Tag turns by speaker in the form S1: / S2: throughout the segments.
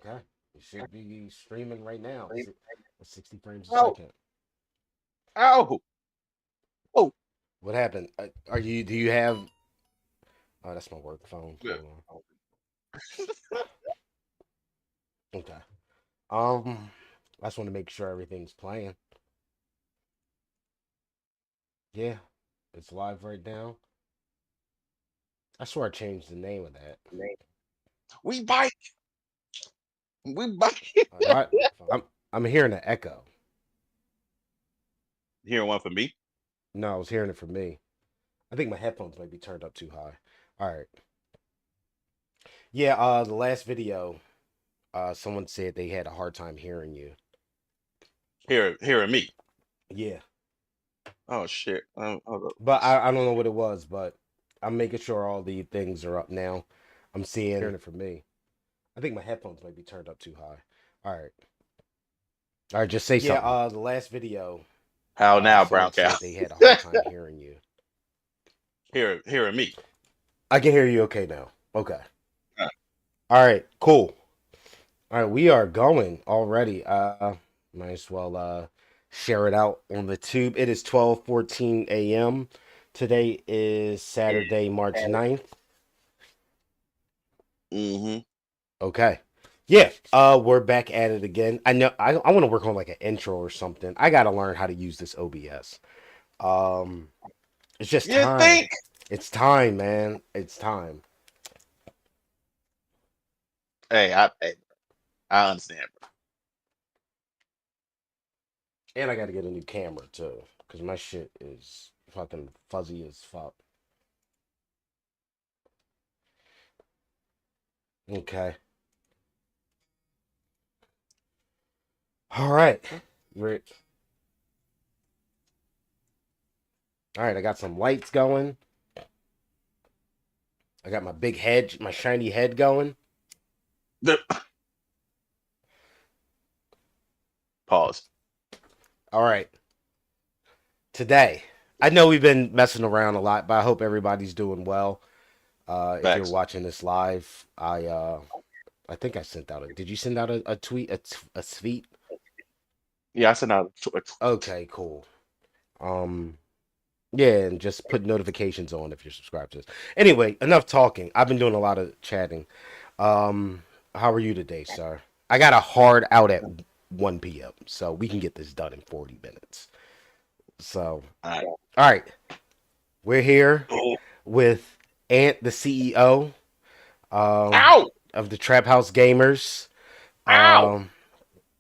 S1: Okay. You should be streaming right now. 60 frames a
S2: Oh,
S1: second.
S2: oh, oh.
S1: What happened? Do you have. Oh, that's my work phone.
S2: Yeah.
S1: Hold on. Okay. Um, I just want to make sure everything's playing. Yeah, it's live right now. I swear I changed the name of that.
S2: We bite. We bite.
S1: My, I'm hearing an echo.
S2: Hearing one from me.
S1: No, I was hearing it from me. I think my headphones might be turned up too high. All right. Yeah, the last video, someone said they had a hard time hearing you.
S2: Hearing me.
S1: Yeah.
S2: Oh shit. Hold up.
S1: But I don't know what it was, but I'm making sure all the things are up now. I'm seeing hearing it from me. I think my headphones might be turned up too high. All right. All right, just say something. Yeah, the last video,
S2: How now, brown
S1: someone
S2: cow?
S1: said they had a hard time hearing you.
S2: Hearing me.
S1: I can hear you okay now. Okay.
S2: Uh,
S1: All right, cool. All right, we are going already. Might as well share it out on the tube. It is 12:14 a.m. Today is Saturday, March 9th.
S2: mm-hmm.
S1: Okay. Yeah, we're back at it again. I know I want to work on like an intro or something. I got to learn how to use this OBS. Um it's just
S2: You
S1: time.
S2: think?
S1: It's time, man. It's time.
S2: Hey, I understand, bro.
S1: And I got to get a new camera too cuz my shit is fucking fuzzy as fuck. Okay. All right. We're All right, I got some lights going. I got my big head, my shiny head going.
S2: Pause.
S1: All right. Today, I know we've been messing around a lot, but I hope everybody's doing well. If you're
S2: Facts.
S1: watching this live, I think I sent out a. Did you send out a tweet, a tweet?
S2: Yeah, I sent out.
S1: Okay, cool. Um, yeah, and just put notifications on if you're subscribed to this. Anyway, enough talking. I've been doing a lot of chatting. How are you today, sir? I got a hard out at 1 p.m., so we can get this done in 40 minutes. So,
S2: All
S1: all right, we're here with Ant, the CEO um,
S2: Ow!
S1: of the Trap House Gamers,
S2: Ow!
S1: um,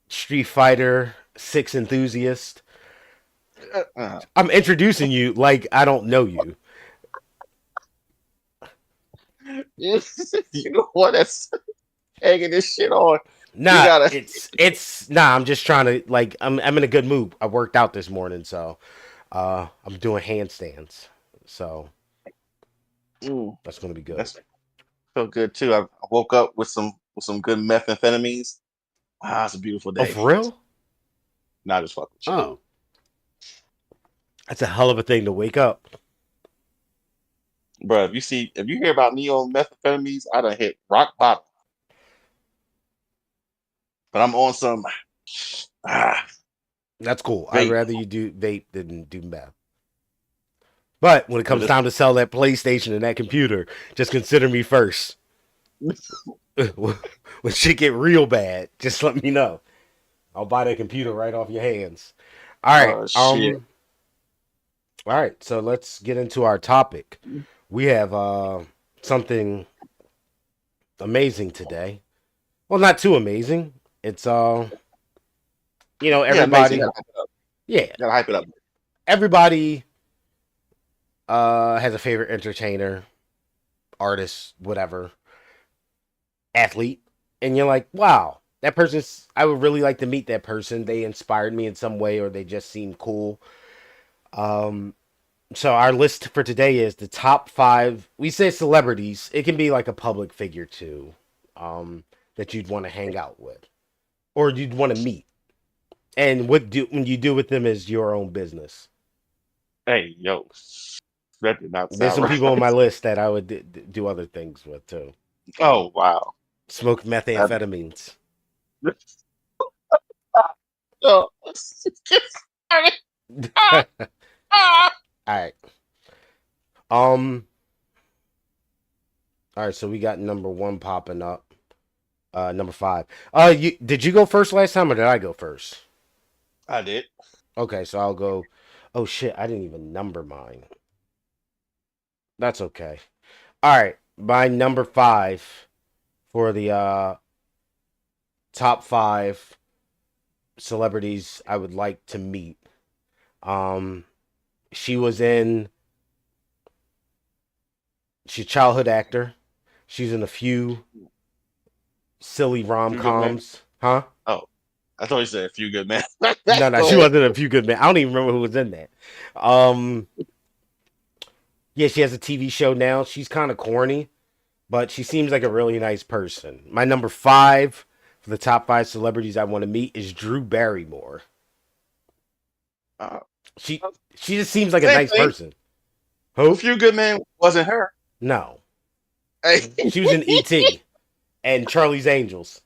S1: Street Fighter 6 enthusiast.
S2: Uh, uh.
S1: I'm introducing you like I don't know you.
S2: You know what? That's hanging this shit on. You
S1: Nah,
S2: gotta.
S1: it's nah. I'm just trying to like I'm in a good mood. I worked out this morning, so I'm doing handstands. So
S2: Mm,
S1: that's gonna be good.
S2: that's felt good too. I woke up with some good methamphetamines. Ah, it's a beautiful
S1: Oh,
S2: day.
S1: for real?
S2: Not just fucking
S1: Oh,
S2: chill.
S1: that's a hell of a thing to wake up.
S2: Bro, if you hear about me on methamphetamines, I done hit rock bottom. But I'm on some ah
S1: That's cool. I'd
S2: vape.
S1: rather you do vape than do meth. But when it
S2: But
S1: comes time to sell that PlayStation and that computer, just consider me first.
S2: this
S1: When shit get real bad, just let me know. I'll buy that computer right off your hands. All right.
S2: shit.
S1: All right. So let's get into our topic. We have something amazing today. Well, not too amazing. It's
S2: Yeah, amazing.
S1: everybody. Yeah,
S2: You gotta hype it up.
S1: everybody has a favorite entertainer, artist, whatever, athlete, and you're like, wow, that person's. I would really like to meet that person. They inspired me in some way, or they just seem cool. Um, so our list for today is the top five. We say celebrities. It can be like a public figure too, that you'd want to hang out with or you'd want to meet. And what do when you do with them is your own business.
S2: Hey, yo, that did not
S1: There's
S2: sound
S1: some people on
S2: right.
S1: my list that I would do other things with too.
S2: Oh wow.
S1: Smoke
S2: That,
S1: methamphetamines.
S2: Oh,
S1: All right. Um. All right. So we got number one popping up. Number five. Did you go first last time, or did I go first?
S2: I did.
S1: Okay, so I'll go. Oh shit! I didn't even number mine. That's okay. All right. My number five for the top five celebrities I would like to meet. Um, she was in. She's a childhood actor. She's in a few silly rom
S2: Few good men.
S1: coms. Huh?
S2: Oh, I thought you said a few good men.
S1: No, no,
S2: Go
S1: she
S2: ahead.
S1: wasn't in a few good men. I don't even remember who was in that. Um, yeah, she has a TV show now. She's kind of corny, but she seems like a really nice person. My number five for the top five celebrities I want to meet is Drew Barrymore.
S2: Uh,
S1: She she just seems like a
S2: Same
S1: nice
S2: thing.
S1: person.
S2: A
S1: Who?
S2: few good men wasn't her.
S1: No,
S2: Hey,
S1: she was in E.T. and Charlie's Angels.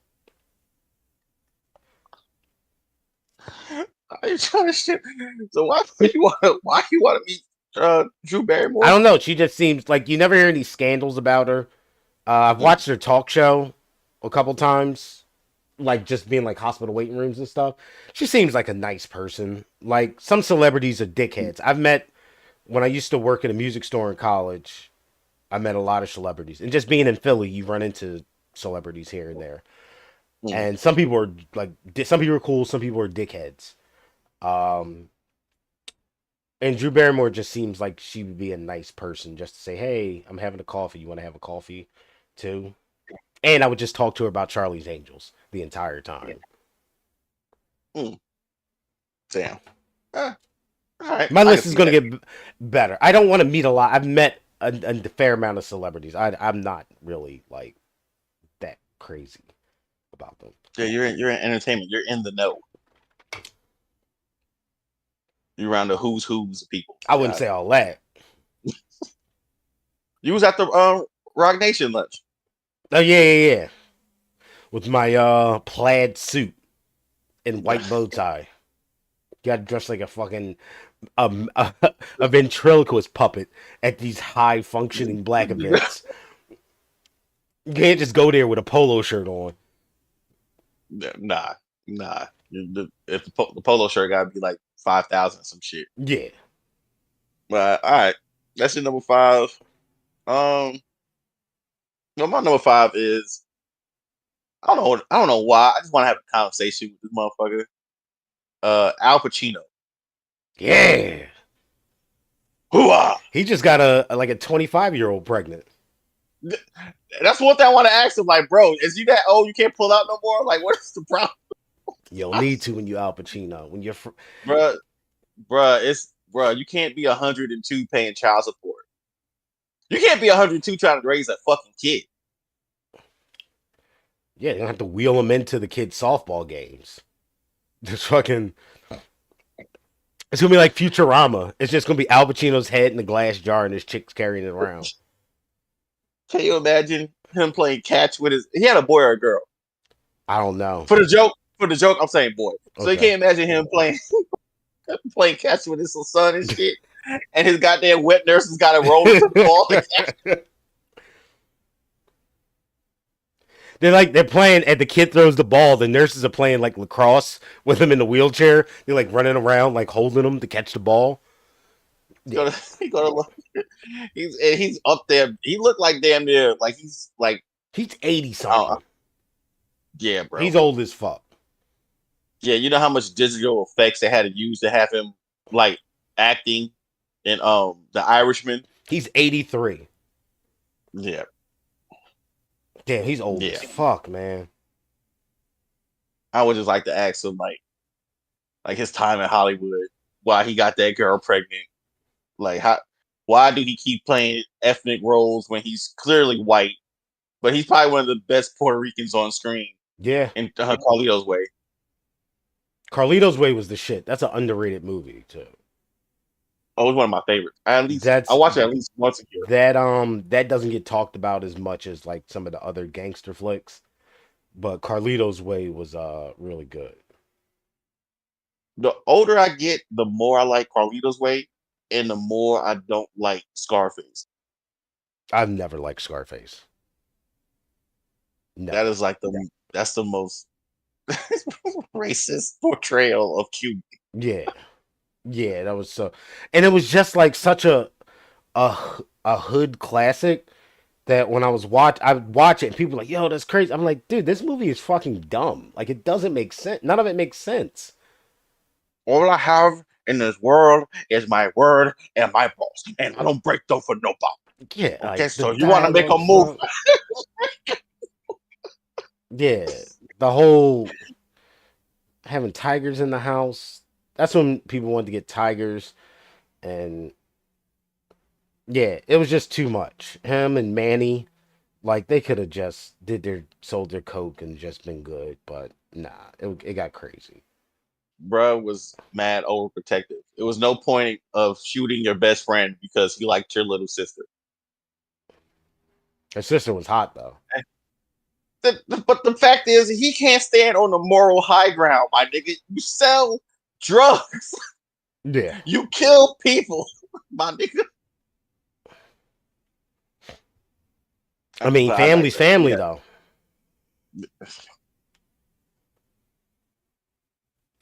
S2: are you trying to shit? So why you want to meet Drew
S1: I
S2: Barrymore?
S1: don't know. She just seems like you never hear any scandals about her. I've
S2: Mm.
S1: watched her talk show a couple times, like just being like hospital waiting rooms and stuff. She seems like a nice person. Like some celebrities are dickheads. I've met when I used to work at a music store in college. I met a lot of celebrities, and just being in Philly, you run into celebrities here and there.
S2: Mm.
S1: And some people are like, some people are cool, some people are dickheads. Um, and Drew Barrymore just seems like she would be a nice person, just to say, "Hey, I'm having a coffee. You want to have a coffee, too?" And I would just talk to her about Charlie's Angels the entire time.
S2: Mm. Damn. All right,
S1: My
S2: I can
S1: list is
S2: see
S1: going
S2: that.
S1: to get better. I don't want to meet a lot. I've met a fair amount of celebrities. I'm not really like that crazy about them.
S2: Yeah, you're in entertainment. You're in the know. You're around the who's of people.
S1: I wouldn't
S2: Yeah.
S1: say all that.
S2: You was at the Rock Nation lunch.
S1: Oh yeah. With my plaid suit and white bow tie. Got dressed like a fucking a ventriloquist puppet at these high functioning black events. You can't just go there with a polo shirt on.
S2: Nah, nah. If the polo shirt gotta be like 5,000 some shit.
S1: Yeah.
S2: But all right, that's your number five. Um, no, my number five is I don't know why. I just want to have a conversation with this motherfucker. Al Pacino.
S1: Yeah.
S2: Hooah!
S1: He just got a like a 25-year-old pregnant.
S2: That's one thing I want to ask him. Like, bro, is you that old? You can't pull out no more? Like, what is the problem,
S1: You'll need to when you Al Pacino. When you're
S2: bro? Bro. You can't be 102 paying child support. You can't be 102 trying to raise a fucking kid.
S1: yeah, you're gonna have to wheel him into the kids' softball games. Just fucking it's gonna be like Futurama. It's just gonna be Al Pacino's head in a glass jar and his chick's carrying it around.
S2: Can you imagine him playing catch with his? He had a boy or a girl.
S1: I don't know.
S2: For the joke, I'm saying boy. So you
S1: Okay.
S2: can't imagine him playing catch with his little son and shit. And his goddamn wet nurse has got to roll into the ball.
S1: They're playing and the kid throws the ball. The nurses are playing like lacrosse with him in the wheelchair. They're like running around like holding him to catch the ball. Yeah.
S2: He gonna look. He's up there. He looked like damn near like he's like
S1: He's 80
S2: uh,
S1: something.
S2: yeah, bro.
S1: He's old as fuck.
S2: Yeah, you know how much digital effects they had to use to have him like acting in The Irishman.
S1: He's 83.
S2: Yeah,
S1: Damn, he's old
S2: yeah.
S1: as fuck, man.
S2: I would just like to ask him like his time in Hollywood, why he got that girl pregnant. Like how why do he keep playing ethnic roles when he's clearly white, but he's probably one of the best Puerto Ricans on screen
S1: Yeah.
S2: in Carlito's Way.
S1: Carlito's Way was the shit. That's an underrated movie, too.
S2: Oh, it was one of my favorites. I
S1: That's
S2: watch it at least once a year.
S1: that doesn't get talked about as much as like some of the other gangster flicks. but Carlito's Way was really good.
S2: The older I get, the more I like Carlito's Way, and the more I don't like Scarface.
S1: I've never liked Scarface.
S2: That
S1: Never.
S2: is like that's the most racist portrayal of Cuba.
S1: Yeah. Yeah, that was so, and it was just like such a a hood classic that when I would watch it and people were like, "Yo, that's crazy." I'm like, "Dude, this movie is fucking dumb. Like it doesn't make sense. None of it makes sense."
S2: All I have in this world is my word and my balls, and I don't break them for nobody.
S1: Yeah,
S2: Okay,
S1: like the
S2: so you want to make a
S1: dialogue
S2: move?
S1: sucked. Yeah, the whole having tigers in the house. That's when people wanted to get tigers, and yeah, it was just too much. Him and Manny, like they could have just did their sold their coke and just been good, but nah, it got crazy.
S2: Bruh was mad overprotective. It was no point of shooting your best friend because he liked your little sister.
S1: Her sister was hot though.
S2: But the fact is, he can't stand on the moral high ground, my nigga. You sell drugs,
S1: Yeah,
S2: you kill people, my nigga.
S1: I mean,
S2: But I
S1: family's
S2: digress.
S1: family
S2: Yeah,
S1: though.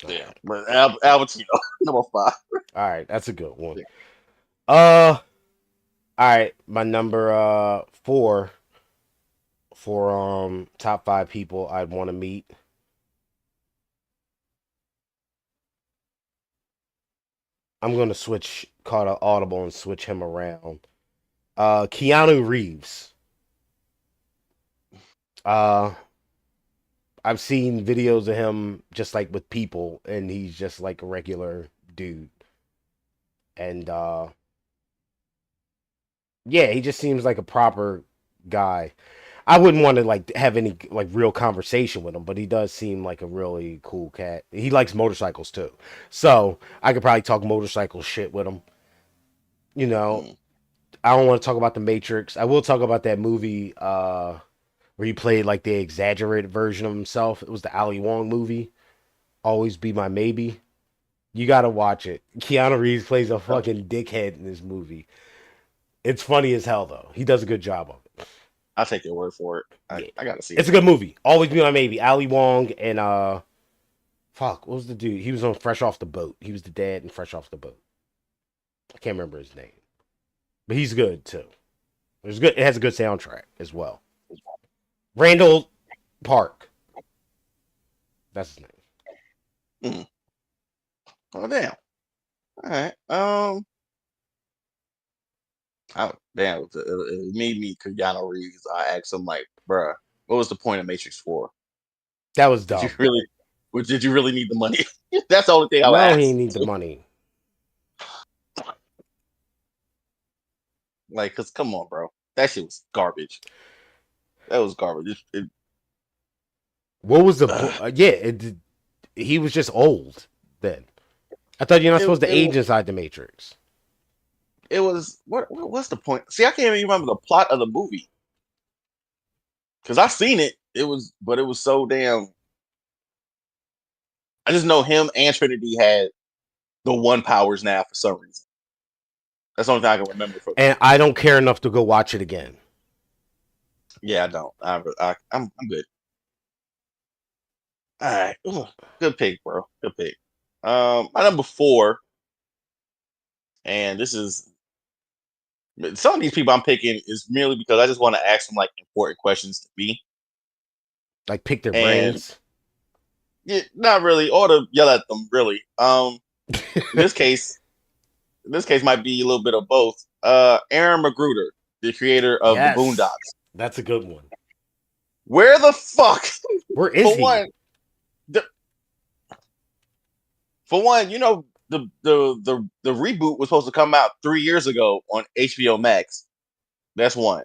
S1: All
S2: yeah.
S1: right,
S2: But Albertino, number five.
S1: all right, that's a good one. Uh, all right, my number four for top five people I'd want to meet. I'm gonna switch call it audible and switch him around. Keanu Reeves. Uh, I've seen videos of him just like with people, and he's just like a regular dude. And yeah, he just seems like a proper guy. I wouldn't want to like have any like real conversation with him, but he does seem like a really cool cat. He likes motorcycles too, so I could probably talk motorcycle shit with him. You know,
S2: Mm.
S1: I don't want to talk about the Matrix. I will talk about that movie where he played like the exaggerated version of himself. It was the Ali Wong movie, Always Be My Maybe. You gotta watch it. Keanu Reeves plays a fucking dickhead in this movie. It's funny as hell though. He does a good job of it.
S2: I'll take your word for it.
S1: Yeah.
S2: I gotta see
S1: It's
S2: it.
S1: a good movie. Always Be My Maybe. Ali Wong and fuck, what was the dude? He was on Fresh Off the Boat. He was the dad in Fresh Off the Boat. I can't remember his name. But he's good too. It's good. It has a good soundtrack as well. Randall Park. That's his name.
S2: Mm. Oh damn. All right. Damn. It made me Keanu Reeves. I asked him like, bruh, what was the point of Matrix Four?
S1: That was
S2: Did you
S1: dumb.
S2: really? Did you really need the money? That's the only thing I would
S1: No, he
S2: ask.
S1: didn't need the money.
S2: Like, cause come on, bro, that shit was garbage. That was garbage.
S1: What was the
S2: Uh,
S1: point? Yeah, he was just old then. I thought you're not
S2: it,
S1: supposed to
S2: it,
S1: age inside the Matrix.
S2: it was what's the point? See, I can't even remember the plot of the movie because I seen it. But it was so damn. I just know him and Trinity had the one powers now for some reason. That's the only thing I can remember from it.
S1: And I don't care enough to go watch it again.
S2: Yeah, I don't. I'm good. All right, ugh, good pick, bro. Good pick. My number four, and this is some of these people I'm picking is merely because I just want to ask them like important questions to me,
S1: Like pick their
S2: and
S1: brains.
S2: yeah, not really, or to yell at them, really. In this case, might be a little bit of both. Aaron Magruder, the creator of the
S1: Yes,
S2: Boondocks.
S1: that's a good one.
S2: Where the fuck?
S1: Where is
S2: for
S1: he?
S2: one, the, for one, you know the reboot was supposed to come out 3 years ago on HBO Max. That's one.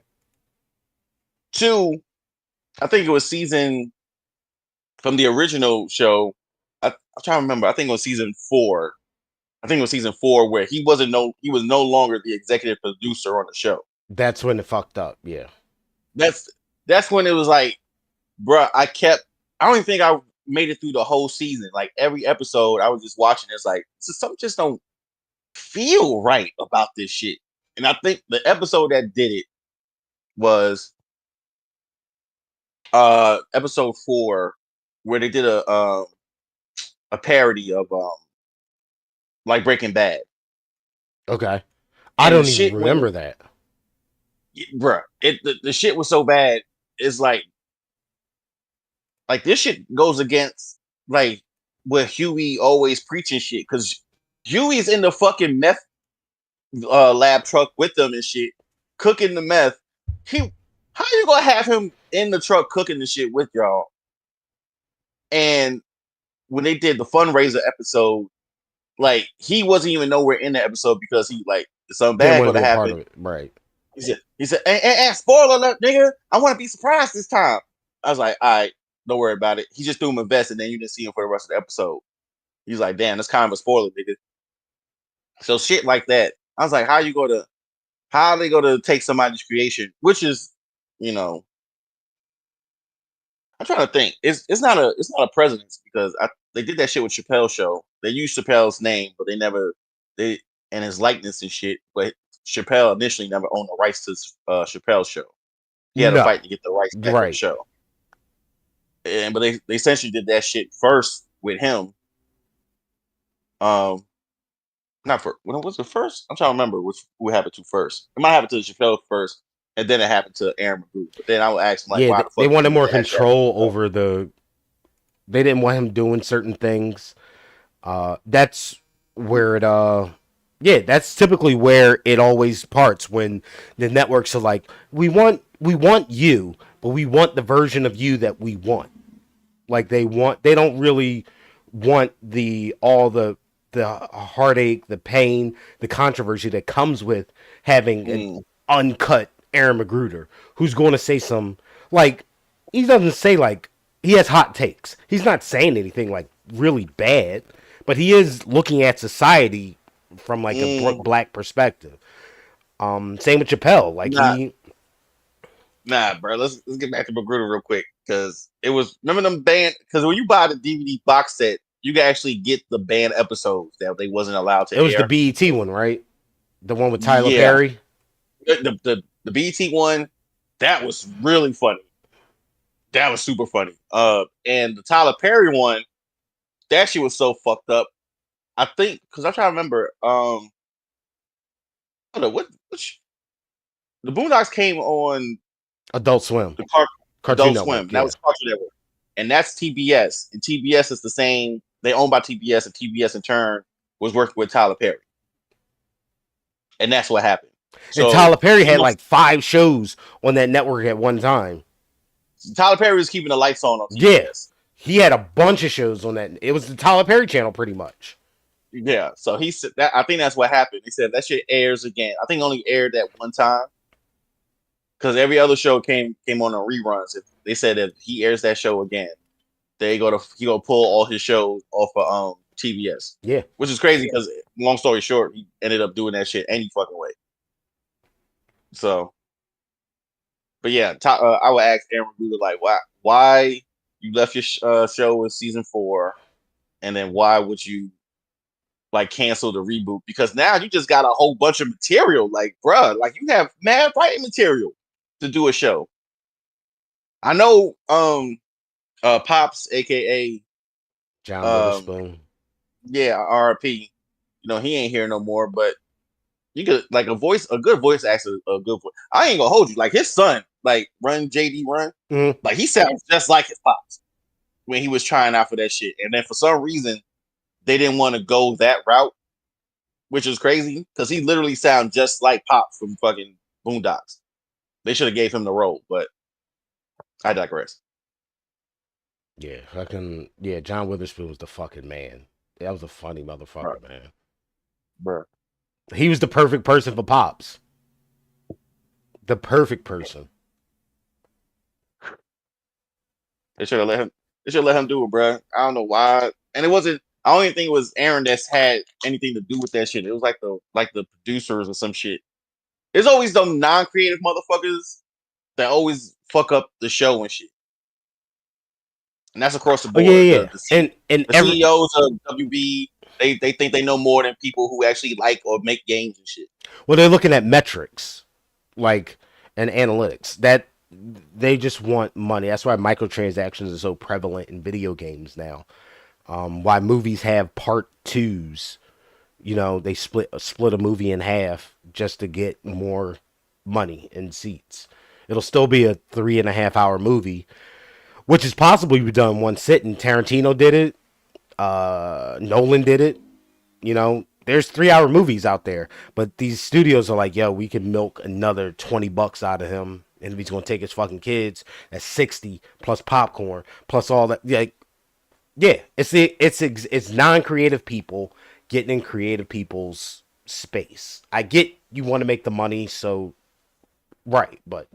S2: Two, I think it was season from the original show. I'm trying to remember. I think it was season four. I think it was season four where he was no longer the executive producer on the show.
S1: That's when it fucked up. Yeah.
S2: That's that's when it was like bruh, I don't even think I made it through the whole season. Like every episode, I was just watching. It's like something just don't feel right about this shit. And I think the episode that did it was episode 4, where they did a parody of like Breaking Bad.
S1: Okay. I
S2: And the
S1: don't even
S2: shit went,
S1: remember that.
S2: bruh, the shit was so bad. It's like this shit goes against like what Huey always preaching shit, because Huey's in the fucking meth lab truck with them and shit, cooking the meth. How you gonna have him in the truck cooking the shit with y'all? And when they did the fundraiser episode, like he wasn't even nowhere in the episode because he like something
S1: Didn't
S2: bad
S1: want to
S2: gonna
S1: be a part
S2: happen.
S1: of it. Right.
S2: He said, and spoiler alert, nigga, I want to be surprised this time. I was like, all right, don't worry about it. He just threw him a vest, and then you didn't see him for the rest of the episode. He's like, damn, that's kind of a spoiler, nigga. So shit like that. I was like, how are they gonna take somebody's creation, which is, you know, I'm trying to think. It's not a president's, because they did that shit with Chappelle's show. They used Chappelle's name, but they and his likeness and shit. But Chappelle initially never owned the rights to Chappelle's show. He had a
S1: No.
S2: fight to get the rights back for the
S1: Right.
S2: show. And but they essentially did that shit first with him. Um, not for when it was the first. I'm trying to remember who happened to first. It might happen to Chappelle first, and then it happened to Aaron McGruder. But then I would ask him like,
S1: Yeah,
S2: why the
S1: they
S2: fuck
S1: wanted
S2: you
S1: more
S2: attach that?
S1: control over the. They didn't want him doing certain things. That's where it. Yeah, that's typically where it always parts when the networks are like, we want you, but we want the version of you that we want. Like they don't really want the heartache, the pain, the controversy that comes with having an
S2: Mm,
S1: uncut Aaron Magruder who's going to say some, like, he doesn't say, like, he has hot takes. He's not saying anything like really bad, but he is looking at society from like a
S2: mm.
S1: black perspective. Same with Chappelle. Like
S2: Nah,
S1: he,
S2: nah, bro. Let's get back to Magruder real quick, because it was, remember them band, because when you buy the DVD box set, you can actually get the band episodes that they wasn't allowed
S1: it
S2: to
S1: was the
S2: air.
S1: BET one, right? The one with Tyler
S2: Yeah,
S1: Perry.
S2: the BT one, that was really funny. That was super funny. And the Tyler Perry one, that shit was so fucked up. I think because I'm trying to remember. Hold on, the Boondocks came on
S1: Adult Swim,
S2: the
S1: Cartoon
S2: Adult
S1: Network.
S2: Swim. That
S1: Yeah,
S2: was Cartoon Network, and that's TBS. And TBS is the same. They owned by TBS, and TBS in turn was working with Tyler Perry, and that's what happened.
S1: and
S2: So
S1: Tyler Perry
S2: you
S1: had
S2: know,
S1: like 5 shows on that network at one time.
S2: Tyler Perry was keeping the lights on
S1: Yeah,
S2: TBS.
S1: he had a bunch of shows on that. It was the Tyler Perry channel, pretty much.
S2: Yeah, so he said that. I think that's what happened. He said that shit airs again. I think it only aired that one time, because every other show came on reruns. If they said if he airs that show again, he gonna pull all his shows off of TBS,
S1: Yeah,
S2: which is crazy because, long story short, he ended up doing that shit any fucking way. So, but yeah, I would ask Aaron Gruder like, why you left your show in season 4, and then why would you like cancel the reboot? Because now you just got a whole bunch of material, like, bruh, like you have mad fighting material to do a show. I know Pops, aka
S1: John
S2: um
S1: Witherspoon.
S2: yeah, RP, he ain't here no more, but you could like a good voice actor, a good voice. I ain't gonna hold you. Like his son, like Run JD Run,
S1: Mm.
S2: like he sounds just like his pops when he was trying out for that shit. And then for some reason they didn't want to go that route, which is crazy because he literally sounds just like Pop from fucking Boondocks. They should have gave him the role, but I digress.
S1: Yeah, fucking yeah. John Witherspoon was the fucking man. That was a funny
S2: Bruh,
S1: motherfucker, man.
S2: bruh.
S1: He was the perfect person for Pops. The perfect person.
S2: They should have let him. They should let him do it, bruh. I don't know why. And it wasn't. I don't even think it was Aaron that's had anything to do with that shit. It was like the producers or some shit. There's always them non-creative motherfuckers that always fuck up the show and shit. and that's across the
S1: Oh yeah,
S2: board.
S1: yeah,
S2: The
S1: yeah. And
S2: the
S1: every
S2: CEOs of WB, they think they know more than people who actually like or make games and shit.
S1: well, they're looking at metrics, like and analytics. That they just want money. That's why microtransactions are so prevalent in video games now. Why movies have part twos. You know, they split a movie in half just to get more money in seats. It'll still be a 3.5 hour movie, which is possibly done in one sitting. Tarantino did it. Nolan did it. You know, there's 3 hour movies out there, but these studios are like, yo, we can milk another $20 out of him, and if he's gonna take his fucking kids, that's 60 plus popcorn plus all that. Yeah, yeah. It's non-creative people getting in creative people's space. I get you want to make the money, so right, but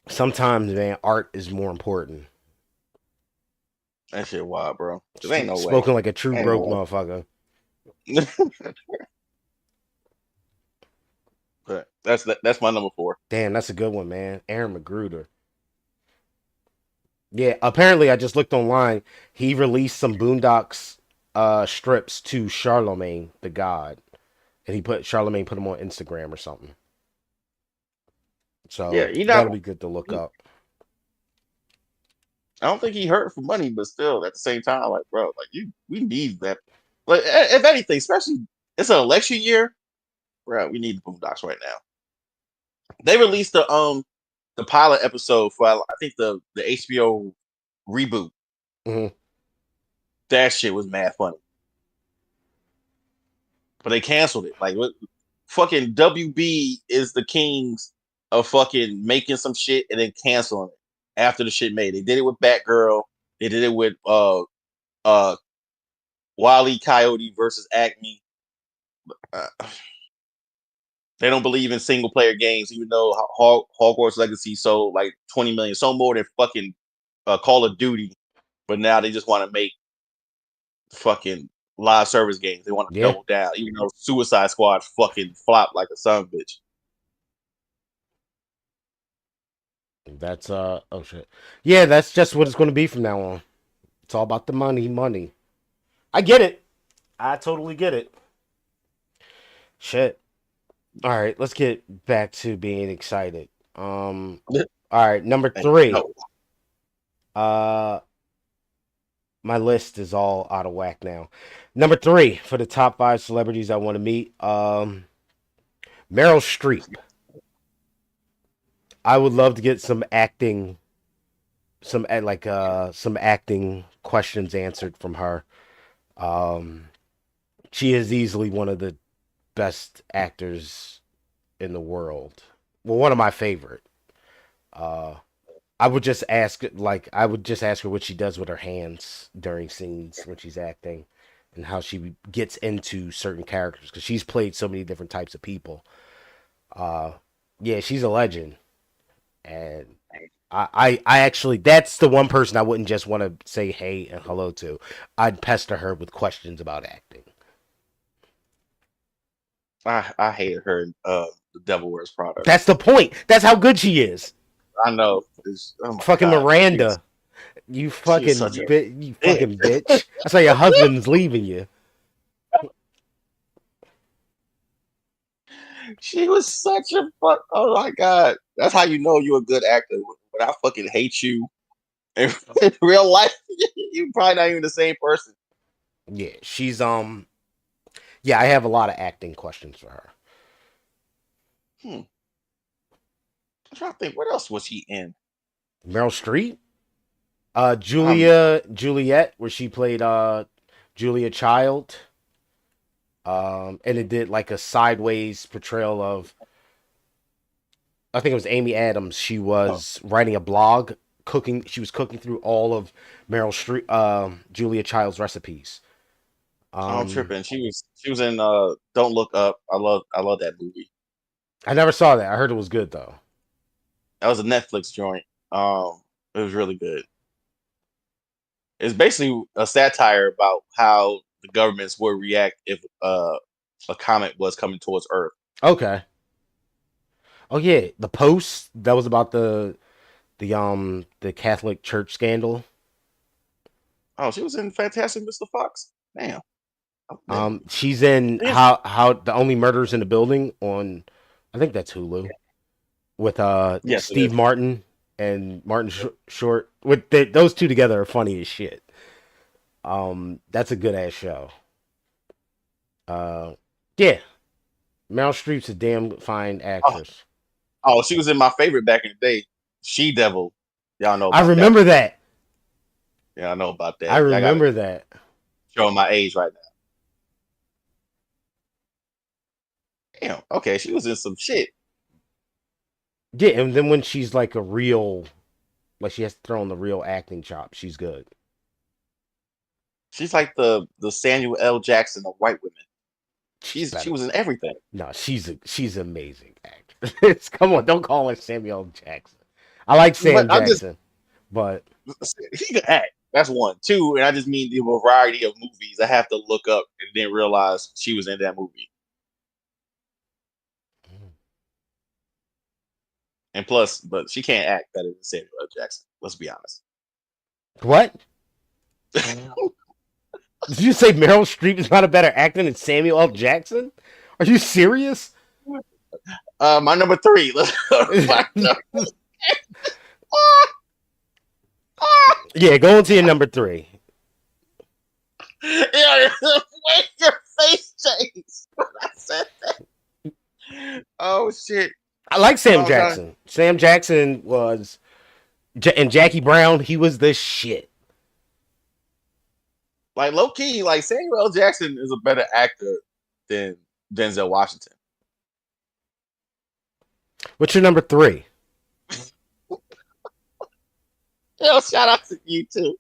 S1: sometimes, man, art is more important.
S2: That shit wild, bro. There ain't no way.
S1: Spoken like a true
S2: Ain't
S1: broke
S2: no
S1: motherfucker.
S2: way. But that's my number 4.
S1: Damn, that's a good one, man. Aaron McGruder. Yeah, apparently I just looked online. He released some Boondocks strips to Charlemagne the God, and Charlemagne put them on Instagram or something.
S2: Yeah,
S1: So
S2: he not.
S1: that'll be good to look up.
S2: I don't think he hurt for money, but still, at the same time, like, bro, like we need that. Like, if anything, especially it's an election year, bro, we need the Boondocks right now. They released the pilot episode for I think the HBO reboot.
S1: Hmm.
S2: That shit was mad funny, but they canceled it. Like, what? Fucking WB is the kings of fucking making some shit and then canceling it after the shit made. They did it with Batgirl. They did it with uh Wile E. Coyote versus Acme. Uh, they don't believe in single player games, even though Hogwarts Legacy sold like 20 million, so more than fucking Call of Duty. But now they just want to make fucking live service games. They want to
S1: Yeah,
S2: double down, even though Suicide Squad fucking flopped like a son of a bitch.
S1: that's oh shit. Yeah, that's just what it's going to be from now on. It's all about the money, money. I get it. I totally get it. Shit. All right, let's get back to being excited. All right, number three.
S2: No,
S1: Uh, my list is all out of whack now. Number three for the top five celebrities I want to meet. Meryl Streep. I would love to get some acting questions answered from her. Um, she is easily one of the best actors in the world. Well, one of my favorite. Uh, I would just ask her what she does with her hands during scenes when she's acting, and how she gets into certain characters because she's played so many different types of people. Uh, yeah, she's a legend, and I actually that's the one person I wouldn't just want to say hey and hello to. I'd pester her with questions about acting.
S2: I hated her. The Devil Wears Prada.
S1: That's the point. That's how good she is.
S2: I know. Oh my
S1: Fucking
S2: god,
S1: Miranda,
S2: she is such a
S1: you
S2: bitch.
S1: fucking bitch. That's why your husband's leaving you.
S2: She was such a fuck. Oh my god, that's how you know you're a good actor. When I fucking hate you in, in real life, you probably not even the same person.
S1: Yeah, yeah, I have a lot of acting questions for her.
S2: Hmm. I'm trying to think. What else was he in?
S1: Meryl Streep,
S2: Um.
S1: Juliet, where she played Julia Child. And it did like a sideways portrayal of I think it was Amy Adams. She
S2: Oh,
S1: was writing a blog cooking. She was cooking through all of Meryl Streep, Julia Child's recipes.
S2: I'm
S1: Um,
S2: tripping. She was in Don't Look Up. I love that movie.
S1: I never saw that. I heard it was good though.
S2: That was a Netflix joint. It was really good. It's basically a satire about how the governments would react if a comet was coming towards Earth.
S1: Okay. Oh yeah, the Post that was about the Catholic Church scandal.
S2: Oh, she was in Fantastic Mr. Fox. Damn. Never.
S1: She's in
S2: Yes.
S1: how the only murders in the building on, I think that's Hulu with
S2: Yes, it
S1: Steve
S2: is.
S1: Martin and Martin Short. With those two together are funny as shit. That's a good ass show. Uh, yeah, Meryl Streep's a damn fine
S2: Oh,
S1: actress.
S2: oh, she was in my favorite back in the day. She Devil. Y'all know
S1: I
S2: about that
S1: remember
S2: one.
S1: that.
S2: Yeah, I know about
S1: I
S2: that. Y'all gotta
S1: remember that.
S2: show my age right now. Damn. Okay, she was in some shit.
S1: Yeah, and then when she's like a real, like she has to throw in the real acting chop, she's good.
S2: She's like the Samuel L. Jackson of white women.
S1: She's
S2: She
S1: better.
S2: was in everything.
S1: No, she's amazing actress. Come on, don't call her Samuel Jackson. I like
S2: But
S1: Sam
S2: I just
S1: Jackson, but
S2: he could act. That's one. Two, and I just mean the variety of movies I have to look up and then realize she was in that movie. And plus, but she can't act better than Samuel L. Jackson. Let's be honest.
S1: what? Did you say Meryl Streep is not a better actor than Samuel L. Jackson? Are you serious?
S2: My number three. Let's go to my number.
S1: Yeah, go on to your number three.
S2: Yeah, wait your face changed when I said that. Oh shit.
S1: I like Sam
S2: Oh god.
S1: Jackson. Sam Jackson was, and Jackie Brown, he was the shit.
S2: Like low key, like Samuel L. Jackson is a better actor than Denzel Washington.
S1: What's your number three?
S2: Yo, shout out to you too.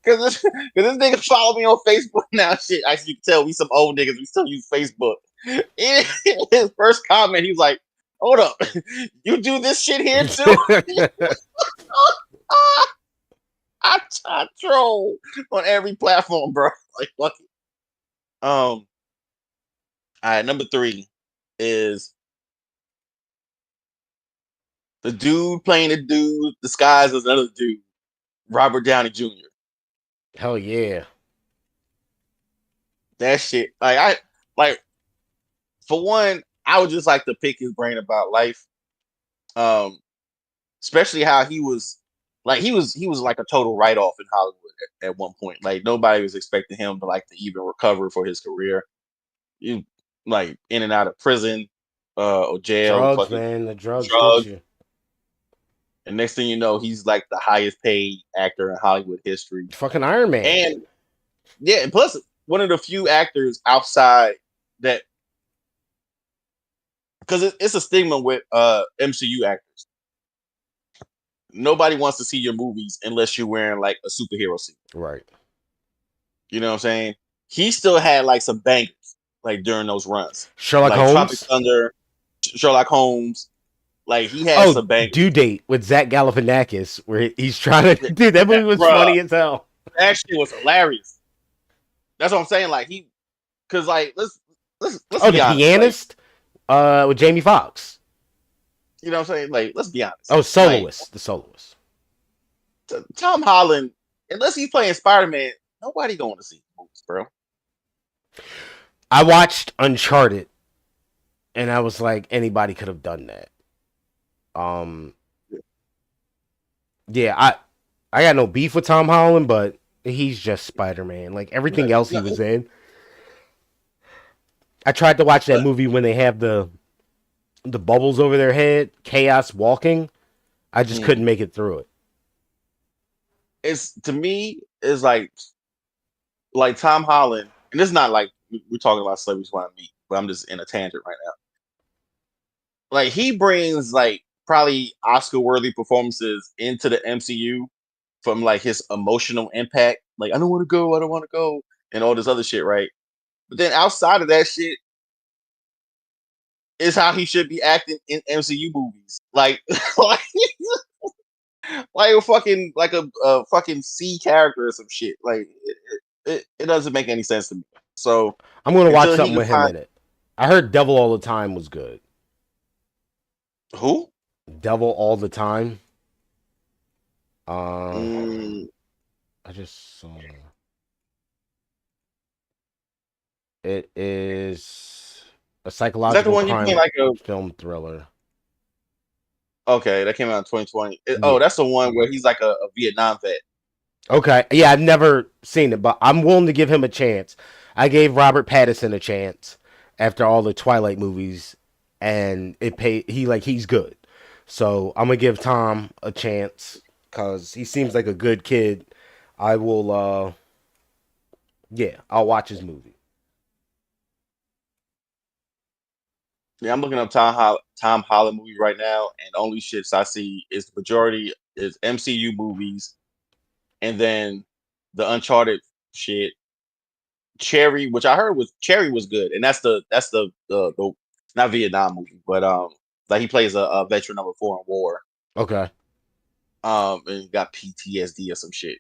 S2: Cause this nigga follow me on Facebook now. Shit, as you can tell, we some old niggas. We still use Facebook. In his first comment, he was like, "Hold up, you do this shit here too?" I troll on every platform, bro. Like, fuck it. All right, number three is the dude playing the dude disguised as another dude, Robert Downey Jr.
S1: Hell yeah.
S2: That shit, like for one, I would just like to pick his brain about life. Um, especially how he was like a total write off in Hollywood at one point. Like nobody was expecting him to like to even recover for his career. You like in and out of prison, or jail,
S1: Drugs,
S2: fucking
S1: man. The drugs get
S2: drugs.
S1: you.
S2: And next thing you know, he's like the highest paid actor in Hollywood history.
S1: Fucking Iron Man.
S2: And yeah, and plus one of the few actors outside that, because it's a stigma with MCU actors. Nobody wants to see your movies unless you're wearing like a superhero suit.
S1: Right.
S2: You know what I'm saying? He still had like some bangers like during those runs,
S1: Sherlock
S2: like Tropic
S1: Holmes.
S2: Thunder, Sherlock Holmes. Like he had
S1: Oh,
S2: some bangers.
S1: Due Date with Zach Galifianakis, where he's trying to. Dude, that movie was
S2: Bruh,
S1: funny as hell.
S2: that shit was hilarious. That's what I'm saying. Like because like let's
S1: Oh,
S2: be
S1: The
S2: honest. Like
S1: Pianist, with Jamie Foxx.
S2: you know what I'm saying. Like let's be honest.
S1: Oh,
S2: Like
S1: Soloist, the Soloist.
S2: Tom Holland, unless he's playing Spider Man, nobody going to see movies, bro.
S1: I watched Uncharted, and I was like, anybody could have done that. Um, yeah, I got no beef with Tom Holland, but he's just Spider Man. Like everything else he was in. I tried to watch that
S2: But
S1: movie when they have the bubbles over their head, chaos walking. I just couldn't make it through it.
S2: it's to me is like Tom Holland, and it's not like we're talking about celebrities want to meet, but I'm just in a tangent right now. Like he brings like probably Oscar worthy performances into the MCU from like his emotional impact. Like I don't want to go, I don't want to go, and all this other shit, right? But then outside of that shit is how he should be acting in MCU movies. Like like a fucking a fucking C character or some shit. Like it doesn't make any sense to me. So
S1: I'm gonna watch
S2: until he
S1: something
S2: can
S1: with him
S2: find
S1: in it. I heard Devil All the Time was good.
S2: who?
S1: Devil All the Time. Uh,
S2: Mm,
S1: I just saw. It is a
S2: Is that the
S1: psychological
S2: one you playing
S1: crime
S2: like a?
S1: film thriller.
S2: Okay, that came out in 2020.
S1: Yeah.
S2: That's the one where he's like a Vietnam vet.
S1: Okay. Yeah, I've never seen it, but I'm willing to give him a chance. I gave Robert Pattinson a chance after all the Twilight movies, and it paid. He's good. So I'm gonna give Tom a chance because he seems like a good kid. I will. Yeah, I'll watch his movie.
S2: Yeah, I'm looking up Tom Holland movie right now, and only shits I see is the majority is MCU movies, and then the Uncharted shit. Cherry, which I heard was Cherry was good, and that's the not Vietnam movie, but like he plays a veteran of a foreign war,
S1: Okay.
S2: and he got PTSD or some shit,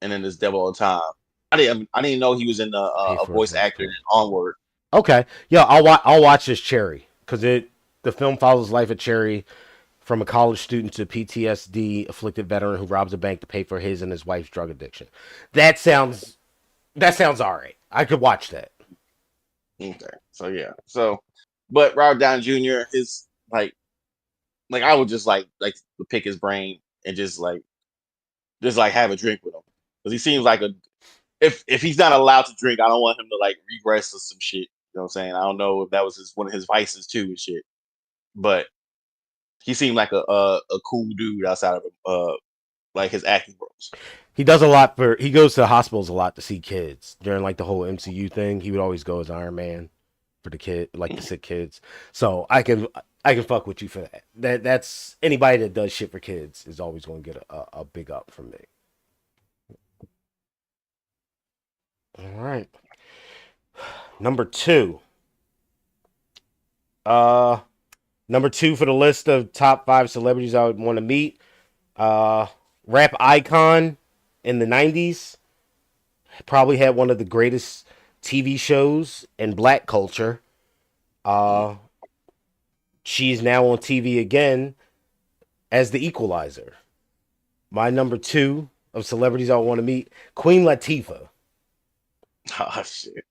S2: and then there's Devil All the Time. I didn't know he was in
S1: Pay
S2: a
S1: for his
S2: voice
S1: voice
S2: actor in
S1: code.
S2: Onward.
S1: Okay. Yeah, I'll watch this Cherry because the film follows the life of Cherry from a college student to PTSD afflicted veteran who robs a bank to pay for his and his wife's drug addiction. That sounds all right. I could watch that.
S2: Okay, so yeah, but Robert Downey Jr. is like I would just like to pick his brain and just like have a drink with him because he seems like a if he's not allowed to drink, I don't want him to like regress or some shit. You know what I'm saying? I don't know if that was one of his vices too and shit, but he seemed like a cool dude outside of like his acting roles.
S1: He does a lot for. He goes to hospitals a lot to see kids during like the whole MCU thing. He would always go as Iron Man for the kid, like the sick kids. So I can fuck with you for that. That's anybody that does shit for kids is always going to get a big up from me. All right, number two. Uh, Number two for the list of top five celebrities I would want to meet. Uh, Rap icon in the '90s. Probably had one of the greatest TV shows in black culture.
S2: Mm.
S1: Uh, she's now on TV again as the Equalizer. My number two of celebrities I want to meet, Queen Latifah.
S2: Oh shit!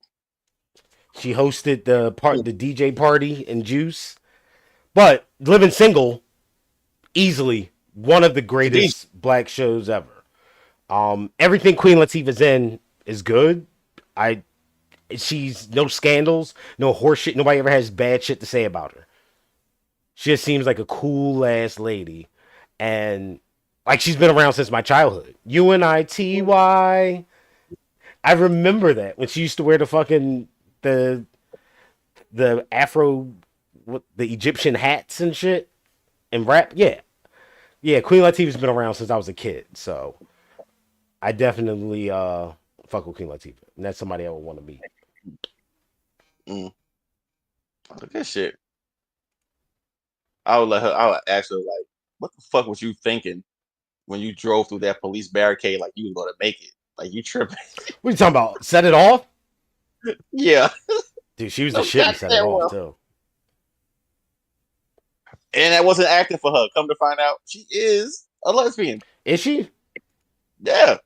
S1: She hosted the DJ party in Juice, but Living Single, easily one of the
S2: Khadijah.
S1: greatest black shows ever. Everything Queen Latifah's in is good. I She's no scandals, no horseshit. Nobody ever has bad shit to say about her. She just seems like a cool ass lady, and like she's been around since my childhood. UNITY. I remember that when she used to wear the the Afro, the Egyptian hats and shit and rap. Yeah, yeah. Queen Latifah's been around since I was a kid, so I definitely fuck with Queen Latifah, and that's somebody I would want to meet.
S2: Mm. Look at shit. I would let her. I would ask her like, "What the fuck was you thinking when you drove through that police barricade like you was gonna make it? Like you tripping?"
S1: What are you talking about? Set it off,
S2: Yeah.
S1: dude. She was the
S2: So
S1: shit and set it
S2: goddamn
S1: off
S2: well.
S1: too.
S2: And that wasn't acting for her. Come to find out, she is a lesbian.
S1: Is she?
S2: Yeah,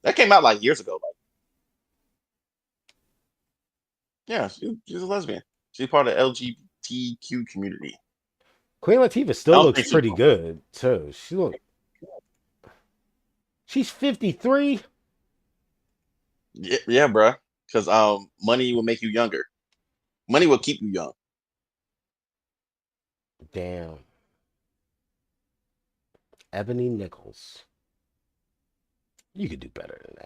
S2: that came out like years ago. Like, yeah, she's a lesbian. She's part of the LGBTQ community.
S1: Queen Latifah
S2: I
S1: still
S2: don't
S1: looks
S2: think she.
S1: pretty good too. She's 53.
S2: Yeah, yeah, bruh. Because money will make you younger. Money will keep you young.
S1: Damn. Ebony Nichols. You could do better than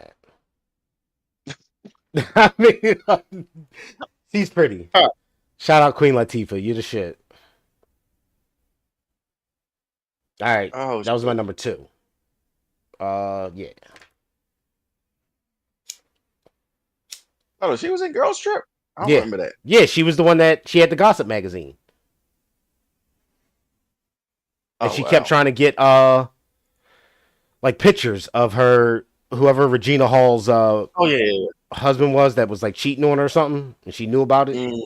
S1: that. I mean, she's pretty.
S2: Huh.
S1: Shout out Queen Latifah. You the shit. All right.
S2: Oh
S1: That was my
S2: shit.
S1: number two. Yeah.
S2: Oh, she was in Girls Trip. I don't
S1: Yeah.
S2: remember that.
S1: Yeah, she was the one that she had the gossip magazine. And
S2: Oh
S1: she kept
S2: wow.
S1: trying to get like pictures of her whoever Regina Hall's
S2: Oh yeah. Yeah,
S1: husband was that was like cheating on her or something and she knew about it.
S2: yeah.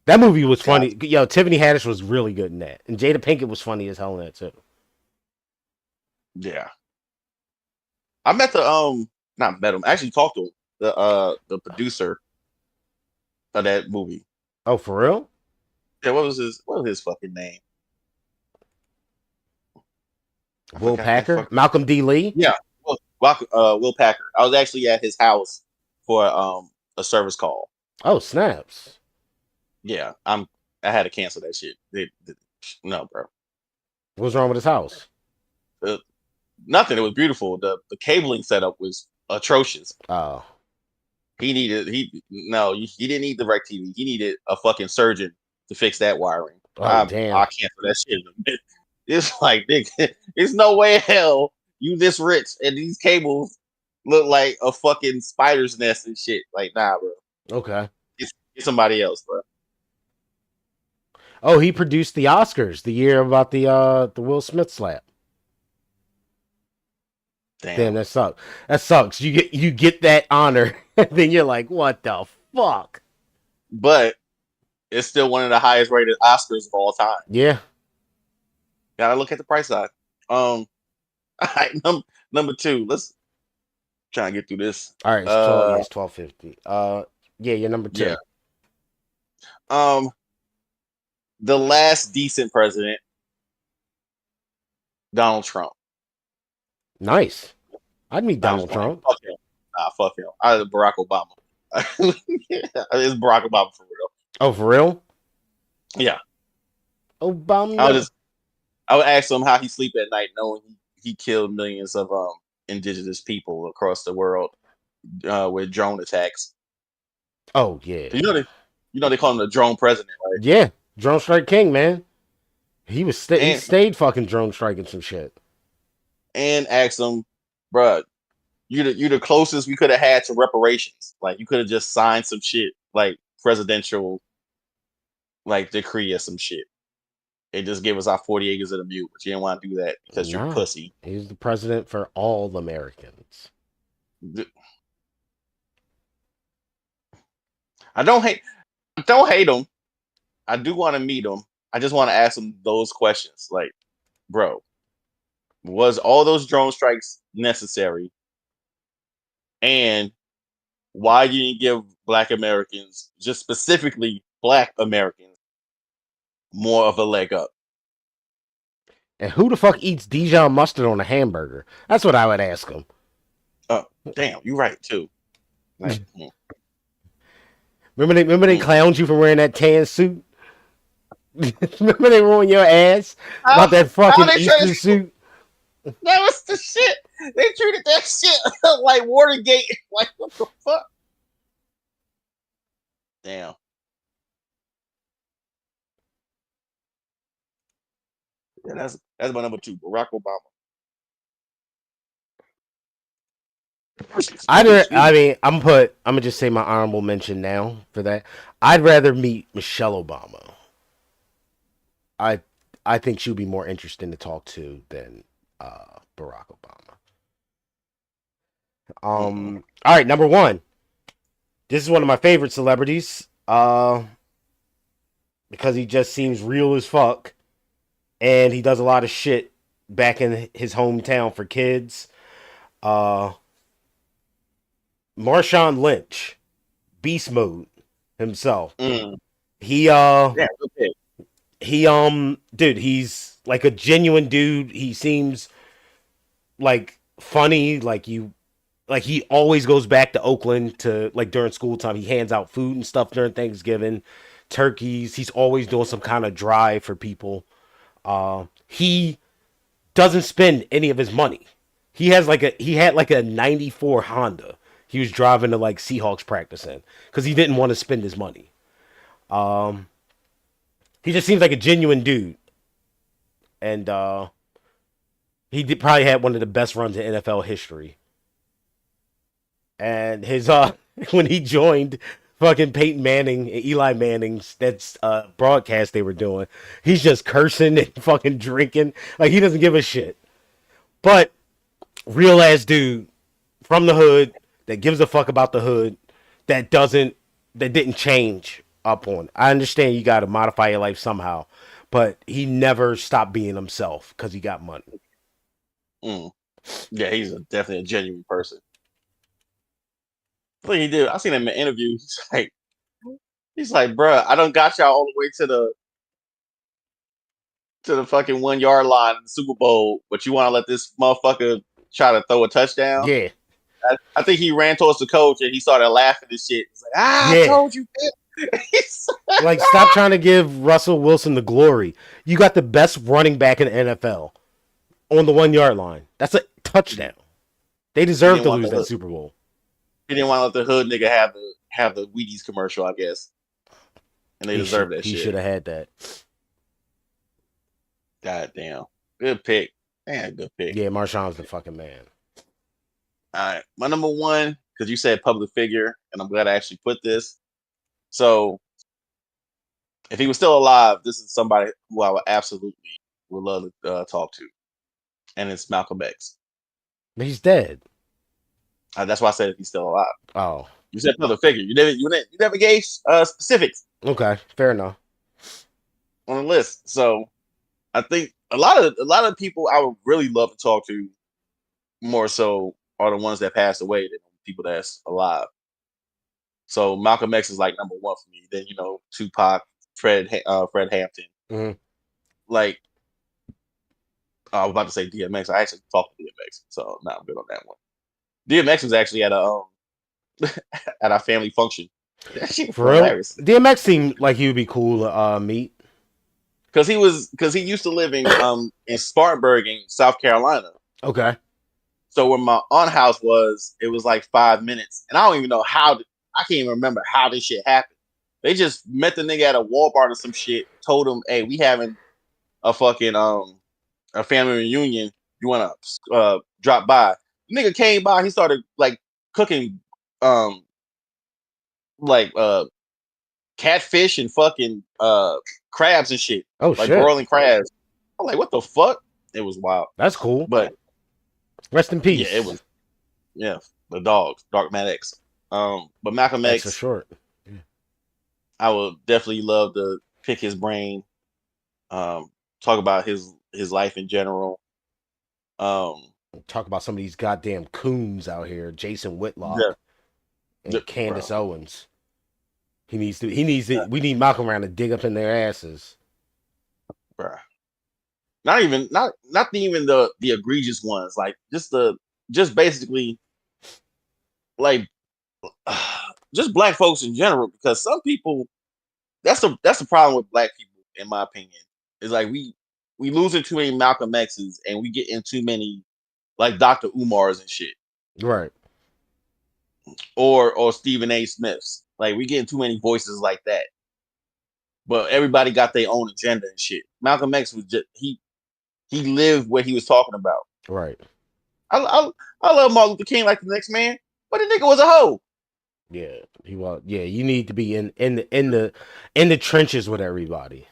S1: That movie was
S2: God.
S1: funny. Yo, Tiffany Haddish was really good in that. And Jada Pinkett was funny as hell in that too.
S2: Yeah. I met the not met him. I actually talked to him. The producer of that movie.
S1: Oh, for real?
S2: Yeah, what was his fucking name? I
S1: Will
S2: forgot that
S1: Packer,
S2: fucking.
S1: Malcolm D. Lee.
S2: Yeah, Will Packer. I was actually at his house for a service call.
S1: Oh, snaps.
S2: Yeah, I had to cancel that shit. No, bro.
S1: What's wrong with his house?
S2: Uh, Nothing. It was beautiful. The cabling setup was atrocious.
S1: Oh,
S2: He didn't need the direct TV. He needed a fucking surgeon to fix that wiring.
S1: oh,
S2: I
S1: damn.
S2: cancel that shit in a minute. It's like, nigga, there's no way in hell you this rich and these cables look like a fucking spider's nest and shit. Like, nah, bro.
S1: Okay.
S2: Get somebody else, bro.
S1: Oh, he produced the Oscars the year about the Will Smith slap. Damn,
S2: Damn.
S1: that sucks. That sucks. You get that honor, then you're like, what the fuck?
S2: But it's still one of the highest rated Oscars of all time.
S1: Yeah.
S2: Gotta look at the price side. All right, number two. Let's try and get through this.
S1: All right, it's 12. Yeah, it's 12:50. Yeah, you're number
S2: Yeah.
S1: two.
S2: Um, the last decent president, Donald Trump.
S1: Nice. I'd meet
S2: I'm just
S1: Donald
S2: playing.
S1: Trump.
S2: Fuck him. Nah, fuck him. Barack Obama. It's Barack Obama for real.
S1: Oh, for real?
S2: Yeah.
S1: Obama.
S2: I would ask him how he sleep at night, knowing he killed millions of indigenous people across the world with drone attacks.
S1: Oh yeah.
S2: They call him the drone president, right?
S1: Yeah. Drone Strike King, man. He
S2: And
S1: stayed fucking drone striking some shit.
S2: and ask him, bruh, you the closest we could have had to reparations. Like you could have just signed some shit like presidential like decree or some shit. And just give us our 40 acres of the mule, but you didn't want to do that because you're
S1: Nah.
S2: pussy.
S1: He's the president for all Americans.
S2: I don't hate him. I do want to meet him. I just want to ask him those questions. Like, bro, was all those drone strikes necessary? And why didn't you give Black Americans, just specifically Black Americans, more of a leg up?
S1: And who the fuck eats Dijon mustard on a hamburger? That's what I would ask him.
S2: Oh, damn, you're right too. Like,
S1: Remember they clowned you for wearing that tan suit? Remember they ruined your ass about that fucking Easter suit?
S2: That was the shit. They treated that shit like Watergate. Like, what the fuck? Damn. Yeah, that's my number two, Barack Obama.
S1: I'm gonna just say my honorable mention now for that. I'd rather meet Michelle Obama. I think she would be more interesting to talk to than Barack Obama. All right, number one. This is one of my favorite celebrities. Because he just seems real as fuck, and he does a lot of shit back in his hometown for kids. Marshawn Lynch, beast mode himself. He
S2: okay.
S1: dude, he's like a genuine dude. He seems like funny, like he always goes back to Oakland to like during school time. He hands out food and stuff during Thanksgiving, turkeys. He's always doing some kind of drive for people. He doesn't spend any of his money. He had like a 94 Honda. He was driving to like Seahawks practice in because he didn't want to spend his money. He just seems like a genuine dude, and probably had one of the best runs in NFL history. And his when he joined fucking Peyton Manning and Eli Manning's that's broadcast they were doing, he's just cursing and fucking drinking like he doesn't give a shit. But real ass dude from the hood that gives a fuck about the hood that didn't change up on. I understand you got to modify your life somehow, but he never stopped being himself because he got money.
S2: Yeah, he's definitely a genuine person. What he did, I seen him in an interview. He's like, He's like, bruh, I done got y'all all the way to the fucking 1 yard line in the Super Bowl, but you want to let this motherfucker try to throw a touchdown?
S1: Yeah,
S2: I think he ran towards the coach and he started laughing and shit. He's like, I
S1: yeah.
S2: told you, bitch.
S1: Like, stop trying to give Russell Wilson the glory. You got the best running back in the NFL on the 1 yard line. That's a touchdown. They
S2: he
S1: deserve
S2: didn't
S1: to
S2: want
S1: lose
S2: the
S1: that
S2: hood.
S1: Super Bowl.
S2: He didn't want to let the hood nigga have the Wheaties commercial, I guess, and they deserve that
S1: He
S2: shit.
S1: should have had that.
S2: God damn, good pick. Man, good pick.
S1: Yeah, Marshawn's the fucking man.
S2: All right, my number one, because you said public figure, and I'm glad I actually put this. So, if he was still alive, this is somebody who I would love to talk to, and it's Malcolm X.
S1: But he's dead.
S2: That's why I said if he's still alive.
S1: Oh,
S2: You said public figure. You never gave specifics
S1: okay, fair enough.
S2: on the list. So I think a lot of people I would really love to talk to more so are the ones that passed away than people that's alive. So Malcolm X is like number one for me. Then Tupac, Fred Hampton.
S1: Hmm.
S2: Like I was about to say DMX. I actually talked to DMX, so now I'm good on that one. DMX was actually at a at our family function. That shit was
S1: For real,
S2: hilarious.
S1: DMX seemed like he would be cool to meet.
S2: Because he used to live in Spartanburg in South Carolina.
S1: Okay.
S2: So where my aunt house was, it was like 5 minutes, and I don't even know I can't even remember how this shit happened. They just met the nigga at a Walmart or some shit. Told him, "Hey, we having a fucking a family reunion. You want to drop by?" The nigga came by. He started like cooking um like catfish and fucking crabs and shit,
S1: Oh
S2: like
S1: shit,
S2: broiling crabs. I'm like, what the fuck? It was wild,
S1: that's cool.
S2: but
S1: Rest in
S2: yeah, it
S1: peace.
S2: was the dogs, Dark Matt X. But Malcolm
S1: X for
S2: X,
S1: short.
S2: I would definitely love to pick his brain, talk about his life in general. Um,
S1: Talk about some of these goddamn coons out here, Jason
S2: yeah,
S1: Whitlock and
S2: bro,
S1: Candace Owens. He needs to. We need Malcolm around to dig up in their asses.
S2: bro. Not even the egregious ones, like just basically like just black folks in general, because some people that's the problem with black people, in my opinion. Is like we losing too many Malcolm X's and we get in too many like Dr. Umars and shit,
S1: Right.
S2: or Stephen A. Smiths. Like we getting too many voices like that. But everybody got their own agenda and shit. Malcolm X was just he lived what he was talking about.
S1: Right.
S2: I love Martin Luther King like the next man, but the nigga was a hoe.
S1: Yeah. He was. Yeah. You need to be in the trenches with everybody.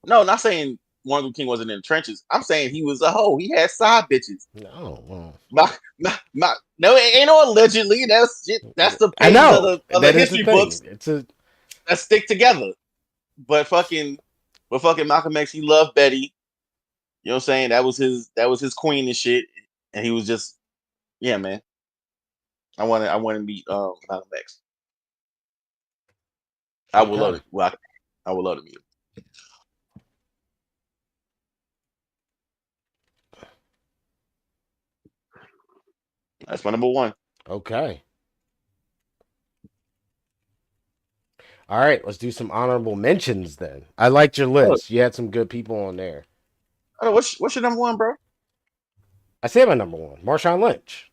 S2: No, not saying Martin Luther King wasn't in the trenches. I'm saying he was a hoe. He had side bitches.
S1: No. Well,
S2: No, it ain't no allegedly. That's shit. That's the
S1: I
S2: pages
S1: know
S2: of the
S1: that is the
S2: history
S1: thing.
S2: books
S1: It's a
S2: that stick together. But fucking Malcolm X, he loved Betty. You know what I'm saying? That was his queen and shit. And he was just, yeah, man. I want to meet Malcolm X. I would love
S1: okay.
S2: it. Well, I would love to meet him. That's my number one.
S1: Okay. All right. Let's do some honorable mentions then. I liked your
S2: Oh,
S1: list. You had some good people on there.
S2: what's your number one, bro?
S1: I said my number one, Marshawn Lynch.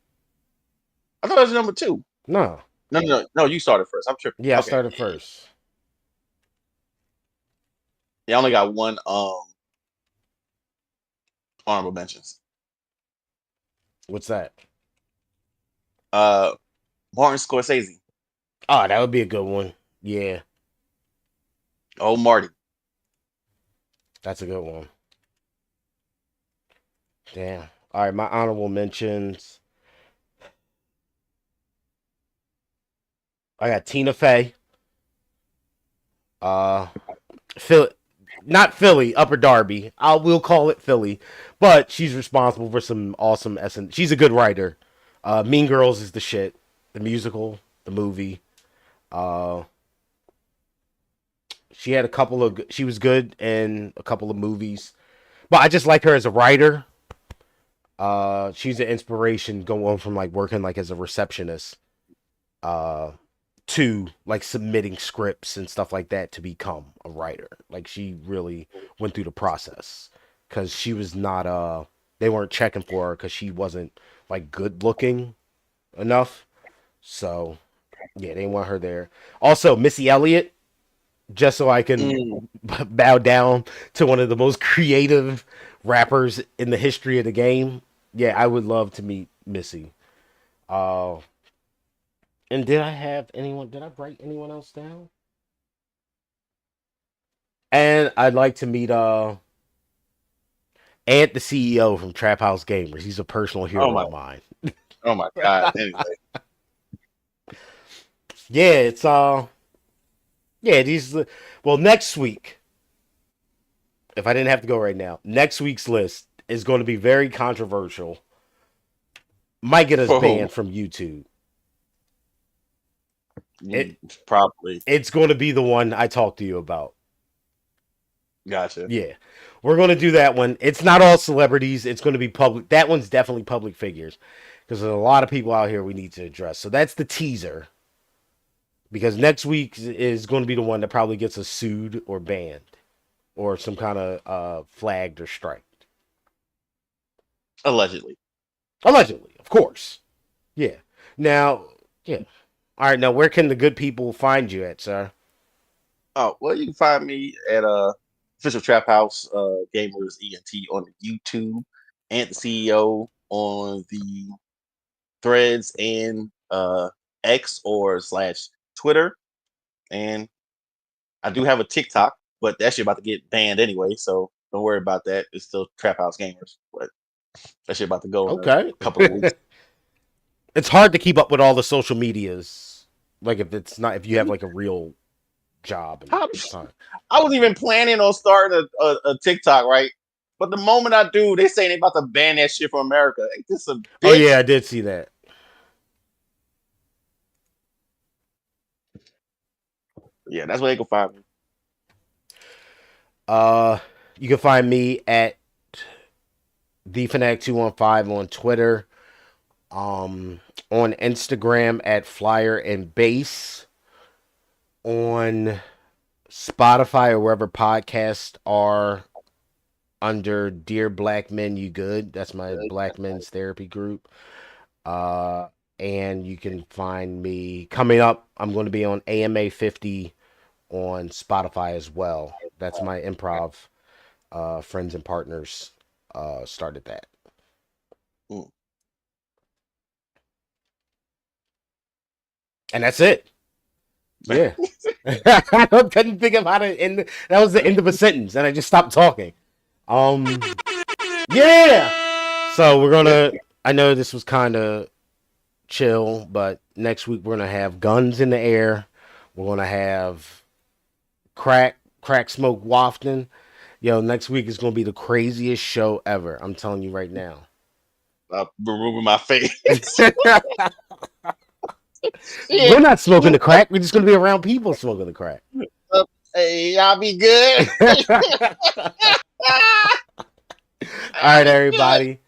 S2: I thought it was number two.
S1: No.
S2: No. You started first. I'm tripping.
S1: Yeah, I
S2: Okay.
S1: started first.
S2: Yeah, I only got one honorable mentions.
S1: What's that?
S2: Uh, Martin Scorsese.
S1: Oh, that would be a good one. Yeah,
S2: Oh, Marty.
S1: that's a good one. Damn. All right, my honorable mentions. I got Tina Fey. Uh, Philly, not Philly, Upper Darby. We'll call it Philly, but she's responsible for some awesome essence. She's a good writer. Mean Girls is the shit. The musical, the movie. Uh, She had a couple of. She was good in a couple of movies, but I just like her as a writer. She's an inspiration going from like working like as a receptionist, uh, to like submitting scripts and stuff like that to become a writer. Like she really went through the process because she was not. They weren't checking for her because she wasn't like good looking enough. So yeah, they want her there. Also, Missy Elliott, just so I can
S2: Mm.
S1: bow down to one of the most creative rappers in the history of the game. Yeah, I would love to meet Missy. Uh, and did I have anyone? Did I write anyone else down? And I'd like to meet Ant, the CEO from Trap House Gamers. He's a personal
S2: Oh
S1: hero
S2: my,
S1: of mine.
S2: oh my God. Anyway,
S1: Yeah, it's yeah, these well next week, if I didn't have to go right now, next week's list is going to be very controversial. Might get us
S2: for who?
S1: banned from YouTube.
S2: Mm,
S1: It
S2: probably.
S1: it's going to be the one I talked to you about.
S2: Gotcha.
S1: Yeah. We're going to do that one. It's not all celebrities. It's going to be public. That one's definitely public figures because there's a lot of people out here we need to address. So that's the teaser. Because next week is going to be the one that probably gets us sued or banned or some kind of flagged or striked.
S2: Allegedly.
S1: Allegedly, of course. Yeah. Now, yeah. All right. Now, where can the good people find you at, sir?
S2: Oh, well, you can find me at official Trap House Gamers ENT on the YouTube, and the CEO on the Threads and X or slash Twitter. And I do have a TikTok, but that shit about to get banned anyway, so don't worry about that. It's still Trap House Gamers, but that shit about to go in a
S1: Okay.
S2: couple of weeks.
S1: It's hard to keep up with all the social medias. Like if it's not if you have like a real job and
S2: How-
S1: time.
S2: I was even planning on starting a TikTok, right? But the moment I do, they say they about to ban that shit from America. Ain't this a
S1: Oh
S2: bitch?
S1: yeah, I did see that.
S2: Yeah, that's where they can find me.
S1: Uh, you can find me at thefanatic215 on Twitter. On Instagram at Flyer and Bass. On Spotify or wherever podcasts are under Dear Black Men You Good. That's my Black Men's Therapy group. Uh, and you can find me coming up. I'm going to be on AMA 50 on Spotify as well. That's my improv friends and partners started that.
S2: Mm.
S1: And that's it. Yeah. I couldn't think of how to end. That was the end of a sentence, and I just stopped talking. Yeah. So we're gonna. I know this was kind of chill, but next week we're gonna have guns in the air. We're gonna have crack smoke wafting. Yo, next week is gonna be the craziest show ever. I'm telling you right now.
S2: Removing my face.
S1: We're not smoking the crack. We're just gonna be around people smoking the crack.
S2: Hey, y'all be good.
S1: All right, everybody.